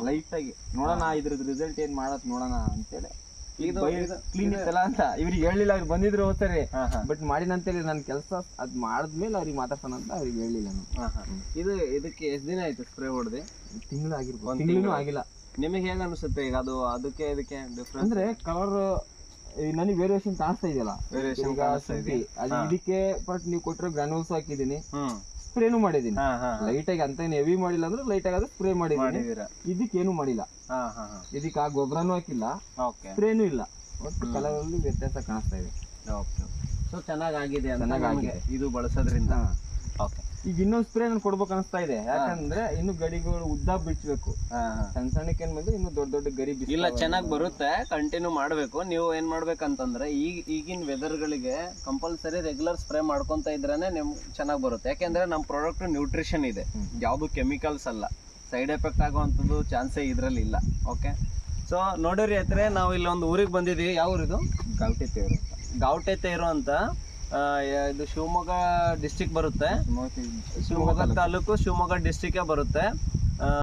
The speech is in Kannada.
ಲೈಟ್ ಆಗಿ ನೋಡೋಣ ಇದ್ರದ್ದು ರಿಸಲ್ಟ್ ಏನ್ ಮಾಡತ್ ನೋಡೋಣ ಅಂತೇಳಿ ಕ್ಲೀನ್ ಇತ್ತಲ್ಲ ಅಂತ ಇವ್ರಿಗೆ ಹೇಳಿಲ್ಲ, ಅವ್ರು ಬಂದಿದ್ರು ಹೋಗ್ತಾರೆ ಬಟ್ ಮಾಡಿನಂತೇಳಿ ನನ್ ಕೆಲಸ ಅದ್ ಮಾಡಿದ್ಮೇಲೆ ಅವ್ರಿಗೆ ಮಾತಾಡ್ಸೋಣ ಅಂತ ಅವ್ರಿಗೆ ಹೇಳಿಲ್ಲ ನಾನು. ಇದಕ್ಕೆ ಎಷ್ಟ್ ದಿನ ಆಯ್ತು ಸ್ಪ್ರೇ ಹೊಡೆದಿ? ತಿಂಗಳಾಗಿರ್ಬೋದು, ತಿಂಗಳು ಆಗಿಲ್ಲ. ನಿಮಗೆ ಹೇಗ ಅನ್ಸುತ್ತೆ ಈಗ ಅದು ಅದಕ್ಕೆ ಇದಕ್ಕೆ ಡಿಫ್ರೆನ್ಸ್? ಅಂದ್ರೆ ಕಲರ್ ನನಗೆ ವೇರಿಯೇಷನ್ ಕಾಣಿಸ್ತಾ ಇದೆಯಲ್ಲ, ಇದಕ್ಕೆ ಬಟ್ ನೀವು ಕೊಟ್ಟಿರೋ ಗ್ರಾನ್ಯೂಲ್ಸ್ ಹಾಕಿದೀನಿ, ಸ್ಪ್ರೇನು ಮಾಡಿದೀನಿ. ಲೈಟ್ ಆಗಿ ಅಂತ ಹೆವಿ ಮಾಡಿಲ್ಲ ಅಂದ್ರೆ ಲೈಟ್ ಆಗಿ ಸ್ಪ್ರೇ ಮಾಡಿದೀನಿ. ಇದಕ್ಕೇನು ಮಾಡಿಲ್ಲ, ಇದಕ್ಕೆ ಆ ಗೊಬ್ಬರನು ಹಾಕಿಲ್ಲ, ಸ್ಪ್ರೇನು ಇಲ್ಲ. ಒಟ್ಟು ಕಲರ್ ಅಲ್ಲಿ ವ್ಯತ್ಯಾಸ ಕಾಣಿಸ್ತಾ ಇದೆ. ಸೊ ಚೆನ್ನಾಗಿದೆ ಇದು ಬಳಸೋದ್ರಿಂದ. ಈಗ ಇನ್ನೊಂದು ಸ್ಪ್ರೇ ನಾನು ಕೊಡ್ಬೇಕು ಅನಿಸ್ತಾ ಇದೆ, ಯಾಕಂದ್ರೆ ಇನ್ನು ಗಡಿಗಳು ಉದ್ದ ಬಿಚ್ಚಬೇಕು. ಸಣ್ಣ ಸಣ್ಣಕ್ಕೆ ಏನ್ ಬಂದ್ರೆ ಇನ್ನು ದೊಡ್ಡ ದೊಡ್ಡ ಗರಿ ಇಲ್ಲ, ಚೆನ್ನಾಗಿ ಬರುತ್ತೆ. ಕಂಟಿನ್ಯೂ ಮಾಡ್ಬೇಕು. ನೀವು ಏನ್ ಮಾಡ್ಬೇಕಂತಂದ್ರೆ ಈಗಿನ ವೆದರ್ ಗಳಿಗೆ ಕಂಪಲ್ಸರಿ ರೆಗ್ಯುಲರ್ ಸ್ಪ್ರೇ ಮಾಡ್ಕೊಂತ ಇದ್ರೇನೆ ನಿಮ್ಗೆ ಚೆನ್ನಾಗಿ ಬರುತ್ತೆ. ಯಾಕೆಂದ್ರೆ ನಮ್ಮ ಪ್ರಾಡಕ್ಟ್ ನ್ಯೂಟ್ರಿಷನ್ ಇದೆ, ಯಾವ್ದು ಕೆಮಿಕಲ್ಸ್ ಅಲ್ಲ. ಸೈಡ್ ಎಫೆಕ್ಟ್ ಆಗುವಂಥದ್ದು ಚಾನ್ಸೇ ಇದ್ರಲ್ಲಿ ಇಲ್ಲ. ಓಕೆ, ಸೊ ನೋಡಿರಿ ಹತ್ರ ನಾವು ಇಲ್ಲಿ ಒಂದು ಊರಿಗೆ ಬಂದಿದ್ದೀವಿ. ಯಾವ ಊರಿದು? ಗಾವಟೆತೇರು ಅಂತ. ಇದು ಶಿವಮೊಗ್ಗ ಡಿಸ್ಟಿಕ್ ಬರುತ್ತೆ, ಶಿವಮೊಗ್ಗ ತಾಲೂಕು, ಶಿವಮೊಗ್ಗ ಡಿಸ್ಟಿಕ್ ಬರುತ್ತೆ.